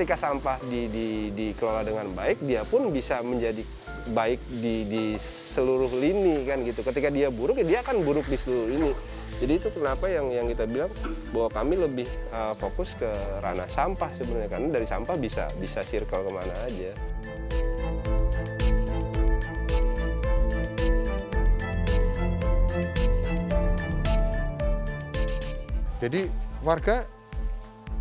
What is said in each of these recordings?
ketika sampah dikelola dengan baik, dia pun bisa menjadi baik di seluruh lini kan gitu. Ketika dia buruk, ya dia akan buruk di seluruh lini. Jadi itu kenapa yang kita bilang bahwa kami lebih fokus ke ranah sampah sebenarnya, karena dari sampah bisa circle kemana aja. Jadi warga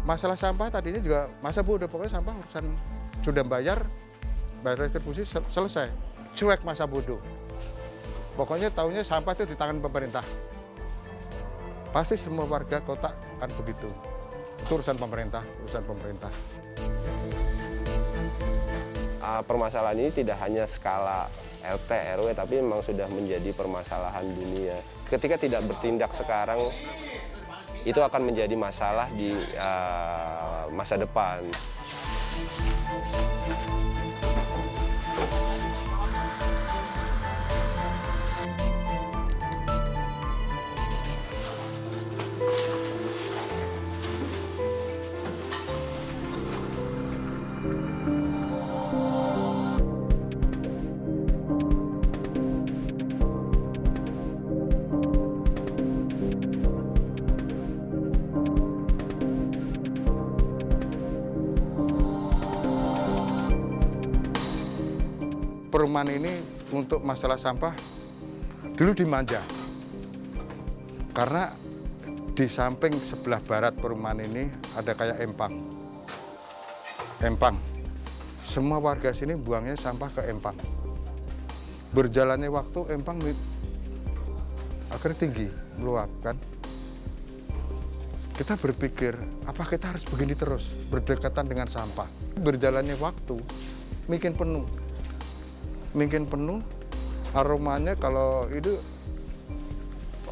masalah sampah tadinya juga masa bodoh, pokoknya sampah urusan sudah bayar retribusi selesai, cuek masa bodoh. Pokoknya tahunya sampah itu di tangan pemerintah. Pasti semua warga kota kan begitu. Itu urusan pemerintah, urusan pemerintah. Permasalahan ini tidak hanya skala RT, RW, tapi memang sudah menjadi permasalahan dunia. Ketika tidak bertindak sekarang, itu akan menjadi masalah di masa depan. Perumahan ini untuk masalah sampah dulu dimanja. Karena di samping sebelah barat perumahan ini ada kayak empang. Empang. Semua warga sini buangnya sampah ke empang. Berjalannya waktu empang akhirnya tinggi, meluap kan. Kita berpikir, apa kita harus begini terus, berdekatan dengan sampah. Berjalannya waktu, makin penuh, aromanya kalau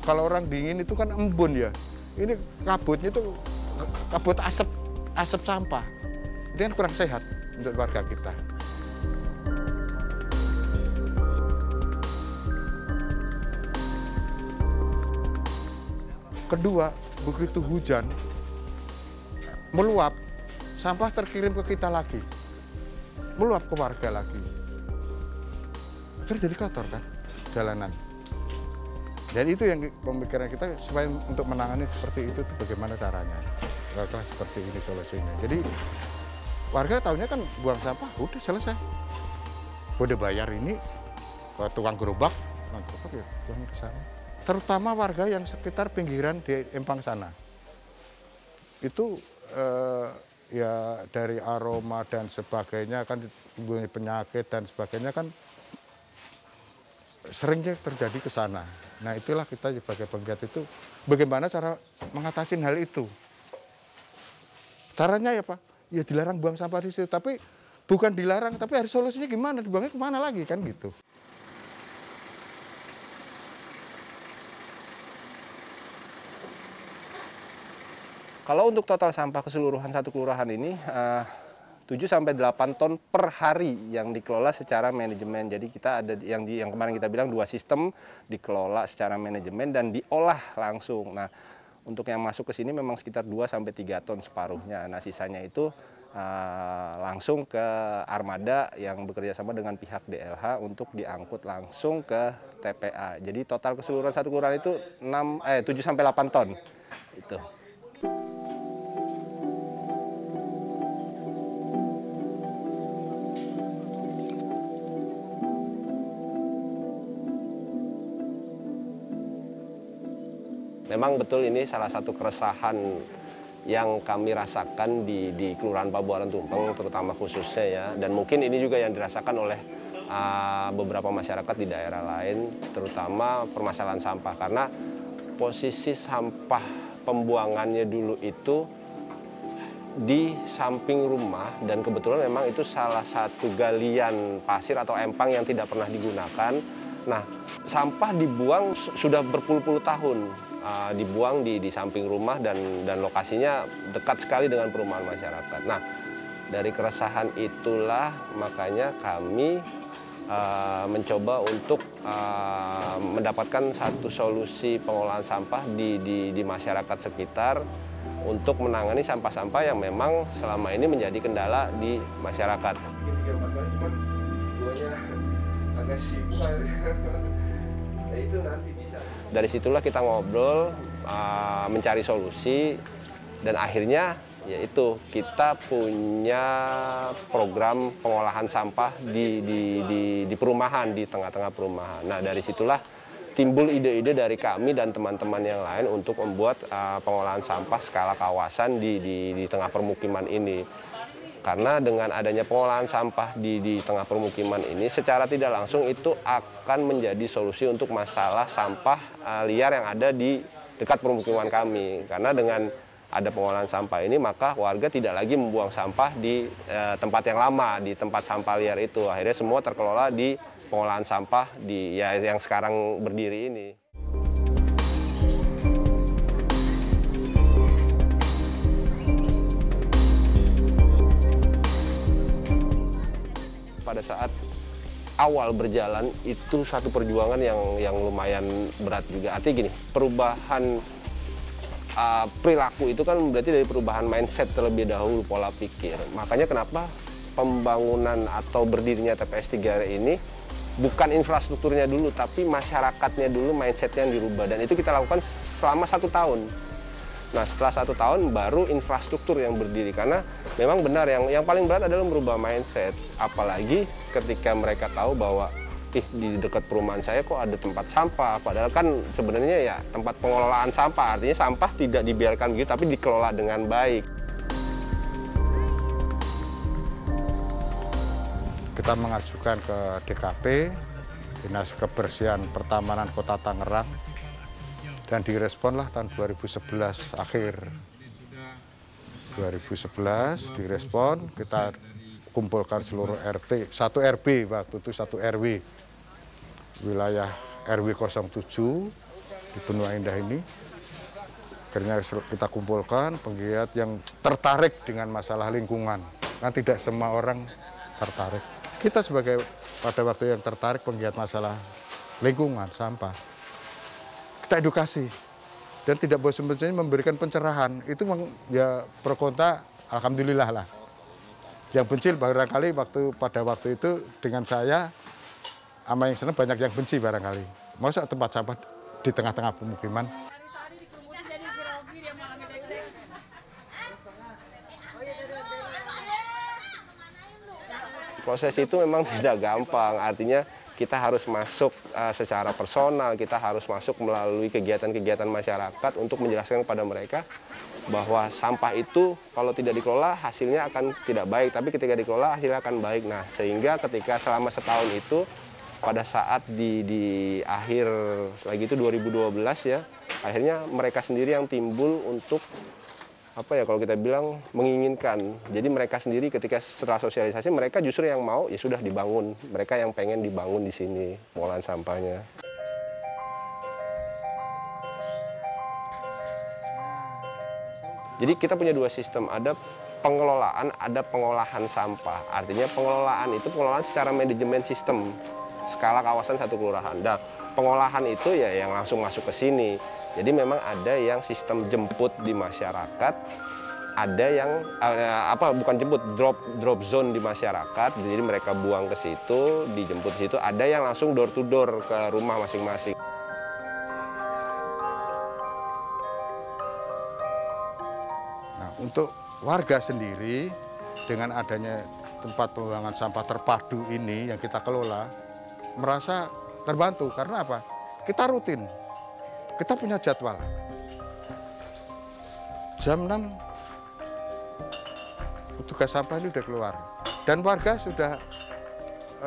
orang dingin itu kan embun ya. Ini kabutnya itu kabut asap sampah. Itu kan kurang sehat untuk warga kita. Kedua, begitu hujan meluap, sampah terkirim ke kita lagi, meluap ke warga lagi. Akhirnya jadi kotor kan jalanan. Dan itu yang pemikiran kita supaya untuk menangani seperti itu bagaimana caranya. Kalau seperti ini solusinya. Jadi warga tahunya kan buang sampah udah selesai. Udah bayar ini ke tukang gerobak ya buang ke sana. Terutama warga yang sekitar pinggiran di empang sana. Itu ya dari aroma dan sebagainya kan timbul penyakit dan sebagainya kan seringnya terjadi ke sana. Nah itulah kita sebagai penggiat itu bagaimana cara mengatasi hal itu. Caranya ya Pak, ya dilarang buang sampah di situ, tapi bukan dilarang, tapi harus solusinya gimana, dibuangnya kemana lagi kan gitu. Kalau untuk total sampah keseluruhan satu kelurahan ini 7-8 ton per hari yang dikelola secara manajemen. Jadi kita ada yang kemarin kita bilang 2 sistem dikelola secara manajemen dan diolah langsung. Nah, untuk yang masuk ke sini memang sekitar 2-3 ton separuhnya. Nah, sisanya itu langsung ke armada yang bekerja sama dengan pihak DLH untuk diangkut langsung ke TPA. Jadi total keseluruhan satu kelurahan itu 7-8 ton. Itu. Memang betul ini salah satu keresahan yang kami rasakan di Kelurahan Pabuaran Tumpeng, terutama khususnya ya. Dan mungkin ini juga yang dirasakan oleh beberapa masyarakat di daerah lain, terutama permasalahan sampah. Karena posisi sampah pembuangannya dulu itu di samping rumah, dan kebetulan memang itu salah satu galian pasir atau empang yang tidak pernah digunakan. Nah, sampah dibuang sudah berpuluh-puluh tahun. Dibuang di samping rumah dan lokasinya dekat sekali dengan perumahan masyarakat. Nah, dari keresahan itulah makanya kami mencoba untuk mendapatkan satu solusi pengolahan sampah di masyarakat sekitar untuk menangani sampah-sampah yang memang selama ini menjadi kendala di masyarakat. Dari situlah kita ngobrol, mencari solusi, dan akhirnya yaitu kita punya program pengolahan sampah di perumahan, di tengah-tengah perumahan. Nah, dari situlah timbul ide-ide dari kami dan teman-teman yang lain untuk membuat pengolahan sampah skala kawasan di tengah permukiman ini. Karena dengan adanya pengolahan sampah di tengah permukiman ini, secara tidak langsung itu akan menjadi solusi untuk masalah sampah liar yang ada di dekat permukiman kami. Karena dengan ada pengolahan sampah ini, maka warga tidak lagi membuang sampah di tempat yang lama, di tempat sampah liar itu. Akhirnya semua terkelola di pengolahan sampah yang sekarang berdiri ini. Pada saat awal berjalan itu satu perjuangan yang lumayan berat juga. Artinya gini, perubahan perilaku itu kan berarti dari perubahan mindset terlebih dahulu, pola pikir. Makanya kenapa pembangunan atau berdirinya TPS 3R ini bukan infrastrukturnya dulu, tapi masyarakatnya dulu, mindsetnya yang dirubah. Dan itu kita lakukan selama 1 tahun. Nah, setelah 1 tahun baru infrastruktur yang berdiri, karena memang benar yang paling berat adalah merubah mindset. Apalagi ketika mereka tahu bahwa di dekat perumahan saya kok ada tempat sampah, padahal kan sebenarnya ya tempat pengelolaan sampah, artinya sampah tidak dibiarkan begitu tapi dikelola dengan baik. Kita mengajukan ke DKP, Dinas Kebersihan Pertamanan Kota Tangerang, dan diresponlah tahun 2011 akhir. 2011 direspon, kita kumpulkan seluruh RT, 1 RB waktu itu 1 RW, wilayah RW 07 di Benua Indah ini. Akhirnya kita kumpulkan penggiat yang tertarik dengan masalah lingkungan. Kan tidak semua orang tertarik. Kita sebagai pada waktu yang tertarik penggiat masalah lingkungan, sampah, kita edukasi dan tidak bosan-bosannya memberikan pencerahan. Itu ya pro kontra, alhamdulillah lah. Yang benci barangkali pada waktu itu dengan saya sama yang senang banyak yang benci barangkali. Masa tempat sampah di tengah-tengah pemukiman. Proses itu memang tidak gampang, artinya kita harus masuk secara personal, kita harus masuk melalui kegiatan-kegiatan masyarakat untuk menjelaskan kepada mereka bahwa sampah itu kalau tidak dikelola hasilnya akan tidak baik, tapi ketika dikelola hasilnya akan baik. Nah, sehingga ketika selama setahun itu, pada saat di akhir lagi itu 2012 ya, akhirnya mereka sendiri yang timbul untuk kalau kita bilang menginginkan. Jadi mereka sendiri ketika setelah sosialisasi, mereka justru yang mau, ya sudah dibangun. Mereka yang pengen dibangun di sini, pengolahan sampahnya. Jadi kita punya 2 sistem, ada pengelolaan, ada pengolahan sampah. Artinya pengelolaan itu pengelolaan secara manajemen sistem, skala kawasan 1 kelurahan. Nah, pengolahan itu ya yang langsung masuk ke sini. Jadi memang ada yang sistem jemput di masyarakat, ada yang bukan jemput, drop zone di masyarakat. Jadi mereka buang ke situ, dijemput ke situ. Ada yang langsung door to door ke rumah masing-masing. Nah, untuk warga sendiri dengan adanya tempat pembuangan sampah terpadu ini yang kita kelola merasa terbantu. Karena apa? Kita rutin. Kita punya jadwal. Jam 6 petugas sampah ini sudah keluar. Dan warga sudah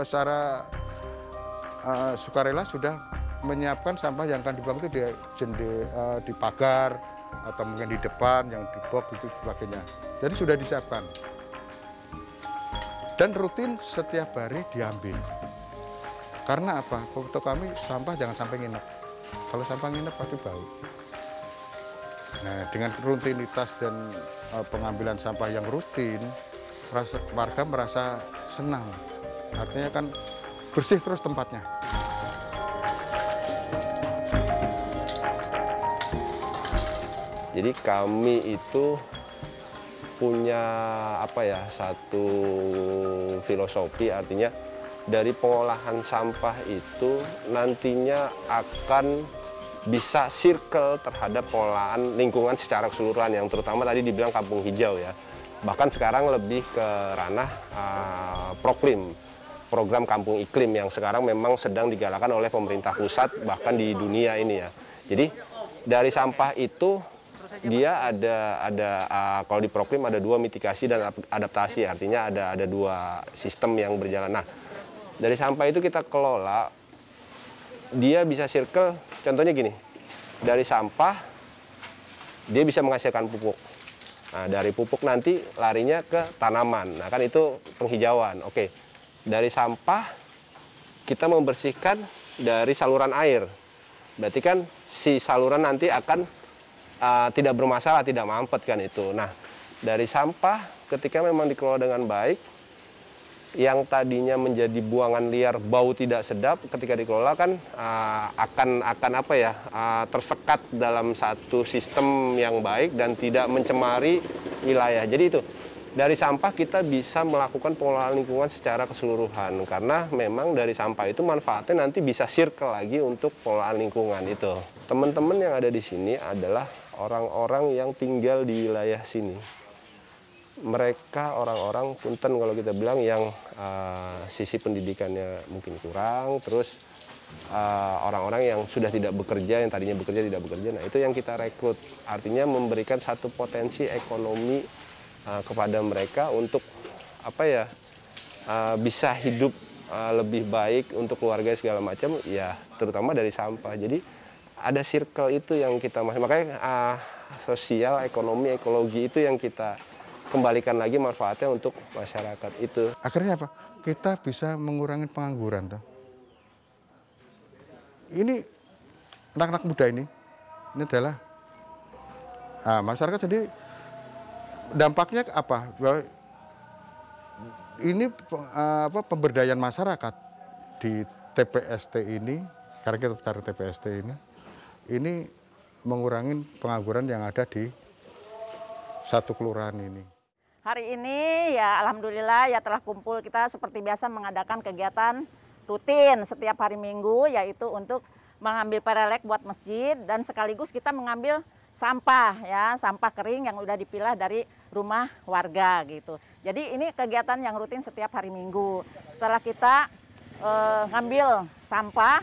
secara sukarela sudah menyiapkan sampah yang akan dibuang itu di pagar atau mungkin di depan, yang di box itu sebagainya. Jadi sudah disiapkan. Dan rutin setiap hari diambil. Karena apa? Untuk kami sampah jangan sampai nginep. Kalau sampah nginep pasti bau. Nah, dengan rutinitas dan pengambilan sampah yang rutin, warga merasa senang. Artinya kan bersih terus tempatnya. Jadi kami itu punya satu filosofi, artinya dari pengolahan sampah itu nantinya akan bisa circle terhadap pengolahan lingkungan secara keseluruhan, yang terutama tadi dibilang kampung hijau ya. Bahkan sekarang lebih ke ranah Proklim, program kampung iklim yang sekarang memang sedang digalakan oleh pemerintah pusat bahkan di dunia ini ya. Jadi dari sampah itu dia ada kalau di Proklim ada 2 mitigasi dan adaptasi, artinya ada 2 sistem yang berjalan. Nah, dari sampah itu kita kelola, dia bisa circle, contohnya gini, dari sampah dia bisa menghasilkan pupuk. Nah, dari pupuk nanti larinya ke tanaman, nah kan itu penghijauan. Oke, dari sampah kita membersihkan dari saluran air, berarti kan si saluran nanti akan tidak bermasalah, tidak mampet kan itu. Nah, dari sampah ketika memang dikelola dengan baik, yang tadinya menjadi buangan liar, bau tidak sedap, ketika dikelola kan akan tersekat dalam satu sistem yang baik dan tidak mencemari wilayah. Jadi itu dari sampah kita bisa melakukan pengelolaan lingkungan secara keseluruhan, karena memang dari sampah itu manfaatnya nanti bisa circle lagi untuk pengelolaan lingkungan itu. Teman-teman yang ada di sini adalah orang-orang yang tinggal di wilayah sini. Mereka orang-orang punten kalau kita bilang yang sisi pendidikannya mungkin kurang, terus orang-orang yang sudah tidak bekerja, yang tadinya bekerja tidak bekerja. Nah, itu yang kita rekrut, artinya memberikan satu potensi ekonomi kepada mereka untuk bisa hidup lebih baik untuk keluarga segala macam ya, terutama dari sampah. Jadi ada circle itu yang kita makanya sosial, ekonomi, ekologi itu yang kita kembalikan lagi manfaatnya untuk masyarakat itu. Akhirnya apa? Kita bisa mengurangi pengangguran. Toh. Ini anak-anak muda ini adalah masyarakat sendiri. Dampaknya apa? Bahwa ini pemberdayaan masyarakat di TPST ini, karena kita taruh TPST ini mengurangi pengangguran yang ada di satu kelurahan ini. Hari ini ya alhamdulillah ya telah kumpul, kita seperti biasa mengadakan kegiatan rutin setiap hari Minggu, yaitu untuk mengambil perelek buat masjid dan sekaligus kita mengambil sampah ya, sampah kering yang udah dipilah dari rumah warga gitu. Jadi ini kegiatan yang rutin setiap hari Minggu. Setelah kita ngambil sampah,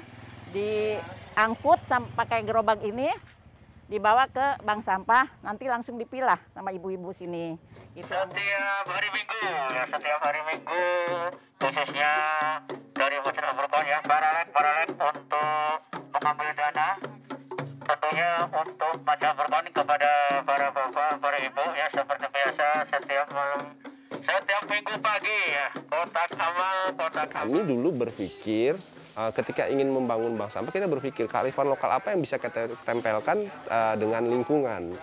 diangkut pakai gerobak ini, dibawa ke bank sampah, nanti langsung dipilah sama ibu-ibu sini. Gitu. Setiap hari Minggu, khususnya dari Masjid Al-Furqan ya, paralel untuk mengambil dana, tentunya untuk Masjid Al-Furqan kepada para bapak, para ibu ya, seperti biasa setiap minggu pagi ya, kotak amal. Kami dulu berpikir ketika ingin membangun bank sampah, kita berpikir kearifan lokal apa yang bisa kita tempelkan dengan lingkungan.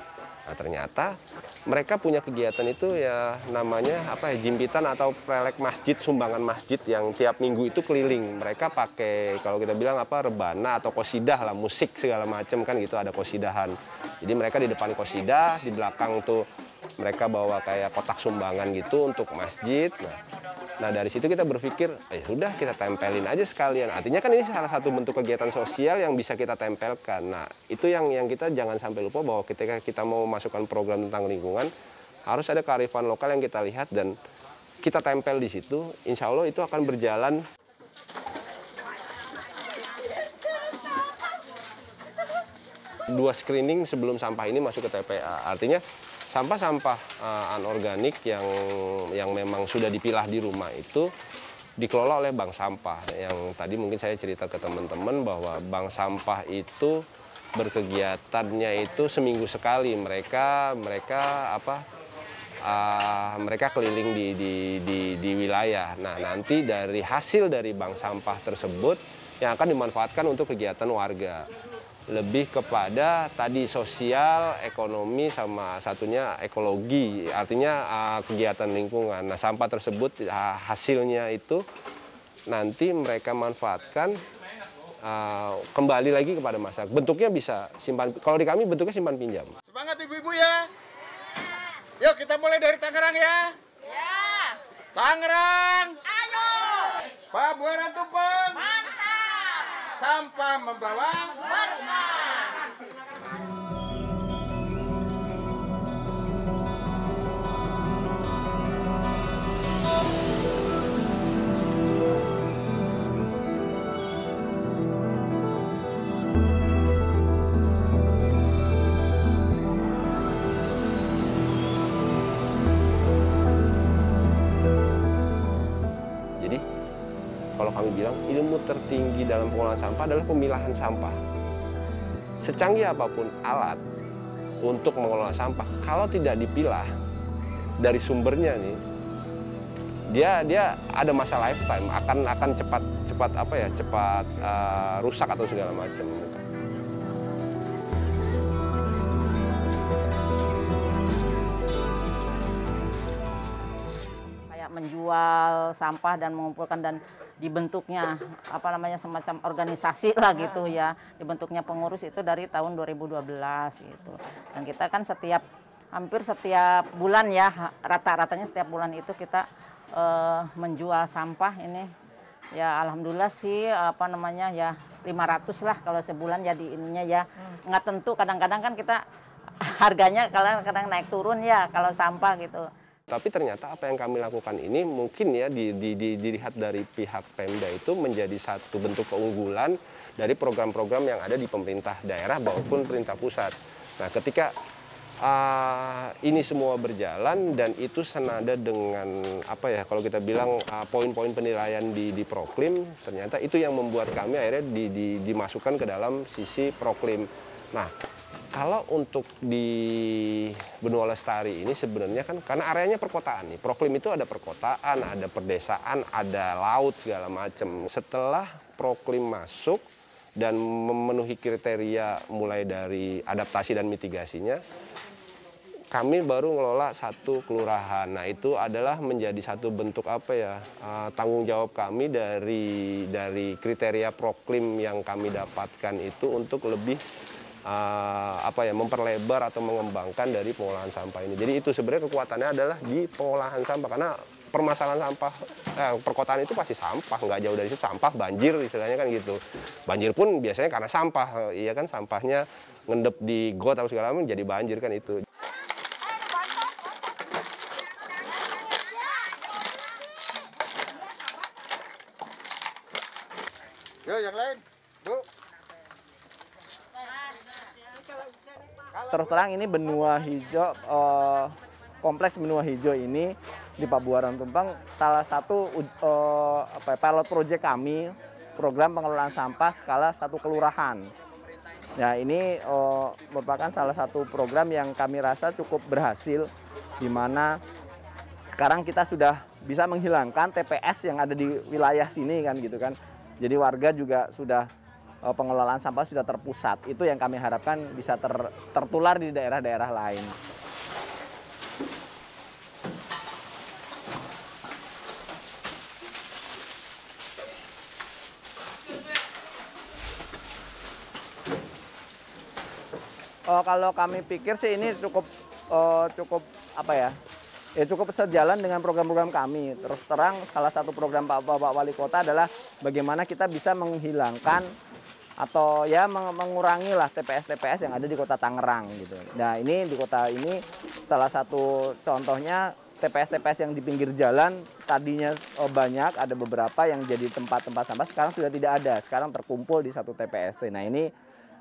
Nah, ternyata mereka punya kegiatan itu ya namanya jimpitan atau prelek masjid, sumbangan masjid yang tiap minggu itu keliling. Mereka pakai kalau kita bilang rebana atau qosidah lah, musik segala macam kan gitu, ada qosidahan. Jadi mereka di depan qosidah, di belakang tuh mereka bawa kayak kotak sumbangan gitu untuk masjid. Nah dari situ kita berpikir, sudah kita tempelin aja sekalian. Artinya kan ini salah satu bentuk kegiatan sosial yang bisa kita tempelkan. Nah itu yang kita jangan sampai lupa, bahwa ketika kita mau masukkan program tentang lingkungan, harus ada kearifan lokal yang kita lihat dan kita tempel di situ. Insya Allah itu akan berjalan. Dua screening sebelum sampah ini masuk ke TPA. Artinya sampah-sampah anorganik yang memang sudah dipilah di rumah itu dikelola oleh bank sampah. Yang tadi mungkin saya cerita ke teman-teman bahwa bank sampah itu berkegiatannya itu seminggu sekali. Mereka keliling di wilayah. Nah nanti dari hasil dari bank sampah tersebut yang akan dimanfaatkan untuk kegiatan warga. Lebih kepada tadi sosial, ekonomi, sama satunya ekologi, artinya kegiatan lingkungan. Nah sampah tersebut hasilnya itu nanti mereka manfaatkan kembali lagi kepada masyarakat. Bentuknya bisa simpan, kalau di kami bentuknya simpan pinjam. Semangat ibu-ibu! ibu-ibu ya? Yuk kita mulai dari Tangerang ya. Ya. Tangerang. Ayo. Pabuaran Tumpeng. Mantap. Sampah membawa Berkah. Jadi kalau kami bilang ilmu tertinggi dalam pengolahan sampah adalah pemilahan sampah. Secanggih apapun alat untuk mengelola sampah, kalau tidak dipilah dari sumbernya nih, dia ada masa lifetime, akan cepat rusak atau segala macam. Kayak menjual sampah dan mengumpulkan dan dibentuknya semacam organisasi lah gitu ya, dibentuknya pengurus itu dari tahun 2012 gitu. Dan kita kan hampir setiap bulan ya, rata-ratanya setiap bulan itu kita menjual sampah ini ya, alhamdulillah sih ya 500 lah kalau sebulan, jadi ininya ya nggak tentu, kadang-kadang kan kita harganya kadang-kadang naik turun ya kalau sampah gitu. Tapi ternyata apa yang kami lakukan ini mungkin ya dilihat dari pihak Pemda itu menjadi satu bentuk keunggulan dari program-program yang ada di pemerintah daerah maupun pemerintah pusat. Nah, ketika ini semua berjalan dan itu senada dengan kalau kita bilang poin-poin penilaian di Proklim, ternyata itu yang membuat kami akhirnya dimasukkan ke dalam sisi Proklim. Nah, kalau untuk di Benua Lestari ini sebenarnya kan karena areanya perkotaan nih. Proklim itu ada perkotaan, ada perdesaan, ada laut segala macam. Setelah Proklim masuk dan memenuhi kriteria mulai dari adaptasi dan mitigasinya, kami baru ngelola satu kelurahan. Nah, itu adalah menjadi satu bentuk tanggung jawab kami dari kriteria Proklim yang kami dapatkan itu untuk lebih memperlebar atau mengembangkan dari pengolahan sampah ini. Jadi itu sebenarnya kekuatannya adalah di pengolahan sampah, karena permasalahan sampah perkotaan itu pasti sampah, nggak jauh dari situ sampah, banjir istilahnya kan gitu. Banjir pun biasanya karena sampah, iya kan, sampahnya ngendep di got atau segala macam jadi banjir kan itu. Yuk yang lain, Bu. Terus terang ini benua hijau, kompleks benua hijau ini di Pabuaran Tumpeng salah satu pilot project kami, program pengelolaan sampah skala 1 kelurahan. Nah, ini merupakan salah satu program yang kami rasa cukup berhasil, di mana sekarang kita sudah bisa menghilangkan TPS yang ada di wilayah sini kan gitu kan. Jadi warga juga sudah pengelolaan sampah sudah terpusat. Itu yang kami harapkan bisa tertular di daerah-daerah lain. Kalau kami pikir sih ini cukup cukup sejalan dengan program-program kami. Terus terang salah satu program Pak Wali Kota adalah bagaimana kita bisa menghilangkan atau ya mengurangi lah TPS yang ada di Kota Tangerang gitu. Nah, ini di kota ini salah satu contohnya TPS yang di pinggir jalan tadinya banyak, ada beberapa yang jadi tempat-tempat sampah, sekarang sudah tidak ada, sekarang terkumpul di satu TPST. Nah, ini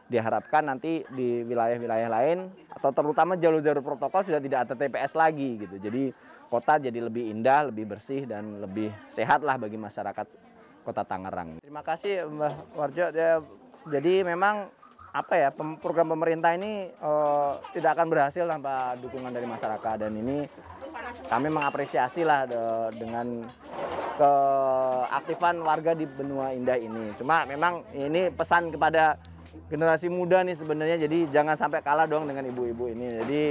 diharapkan nanti di wilayah-wilayah lain atau terutama jalur-jalur protokol sudah tidak ada TPS lagi gitu. Jadi kota jadi lebih indah, lebih bersih dan lebih sehat lah bagi masyarakat Kota Tangerang. Terima kasih Mbak Warjo. Jadi memang program pemerintah ini tidak akan berhasil tanpa dukungan dari masyarakat, dan ini kami mengapresiasi lah dengan keaktifan warga di Benua Indah ini. Cuma memang ini pesan kepada generasi muda nih sebenarnya, jadi jangan sampai kalah dong dengan ibu-ibu ini. Jadi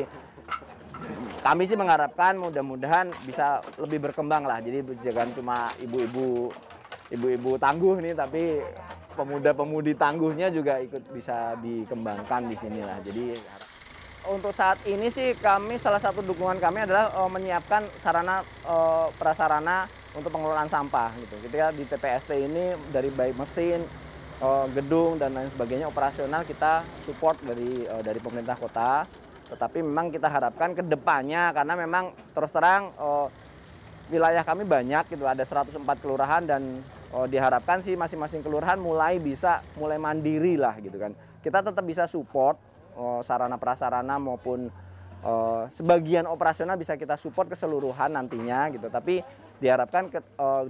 kami sih mengharapkan mudah-mudahan bisa lebih berkembang lah. Jadi jangan cuma ibu-ibu tangguh nih, tapi pemuda-pemudi tangguhnya juga ikut bisa dikembangkan di sini lah. Jadi untuk saat ini sih kami salah satu dukungan kami adalah menyiapkan sarana prasarana untuk pengelolaan sampah gitu. Ketika di TPST ini dari baik mesin, gedung dan lain sebagainya operasional kita support dari pemerintah kota. Tetapi memang kita harapkan ke depannya karena memang terus terang wilayah kami banyak gitu, ada 104 kelurahan dan diharapkan sih masing-masing kelurahan mulai mandiri lah gitu kan. Kita tetap bisa support sarana prasarana maupun sebagian operasional bisa kita support keseluruhan nantinya gitu. Tapi diharapkan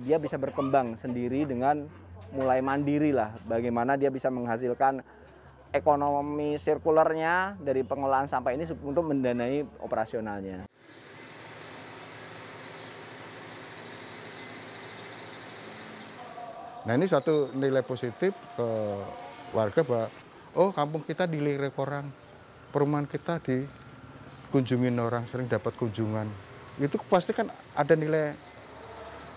dia bisa berkembang sendiri dengan mulai mandiri lah. Bagaimana dia bisa menghasilkan ekonomi sirkulernya dari pengelolaan sampah ini untuk mendanai operasionalnya. Nah ini suatu nilai positif ke warga bahwa oh kampung kita dilirik orang, perumahan kita dikunjungin orang, sering dapat kunjungan. Itu pasti kan ada nilai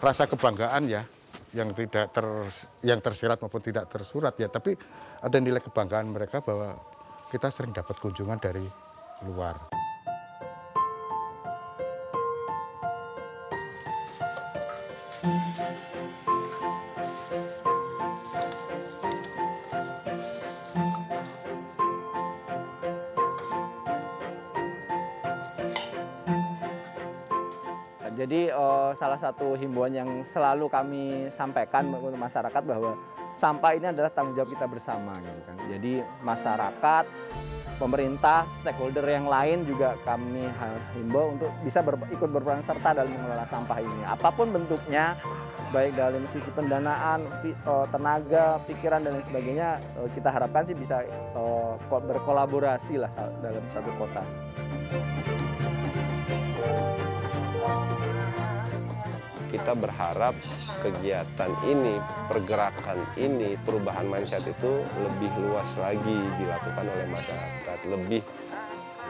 rasa kebanggaan ya, yang tersirat maupun tidak tersurat ya, tapi ada nilai kebanggaan mereka bahwa kita sering dapat kunjungan dari luar. Jadi salah satu himbauan yang selalu kami sampaikan untuk masyarakat bahwa sampah ini adalah tanggung jawab kita bersama gitu kan. Jadi masyarakat, pemerintah, stakeholder yang lain juga kami himbau untuk bisa ikut berperan serta dalam mengelola sampah ini. Apapun bentuknya, baik dalam sisi pendanaan, tenaga, pikiran dan lain sebagainya, kita harapkan sih bisa berkolaborasi lah dalam satu kota. Kita berharap kegiatan ini, pergerakan ini, perubahan mindset itu lebih luas lagi dilakukan oleh masyarakat.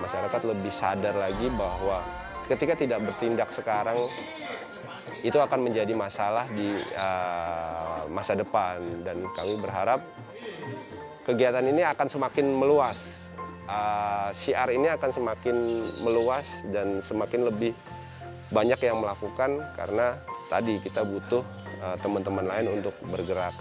Masyarakat lebih sadar lagi bahwa ketika tidak bertindak sekarang, itu akan menjadi masalah di masa depan. Dan kami berharap kegiatan ini akan semakin meluas. Syiar ini akan semakin meluas dan semakin lebih banyak yang melakukan karena tadi kita butuh teman-teman lain untuk bergerak.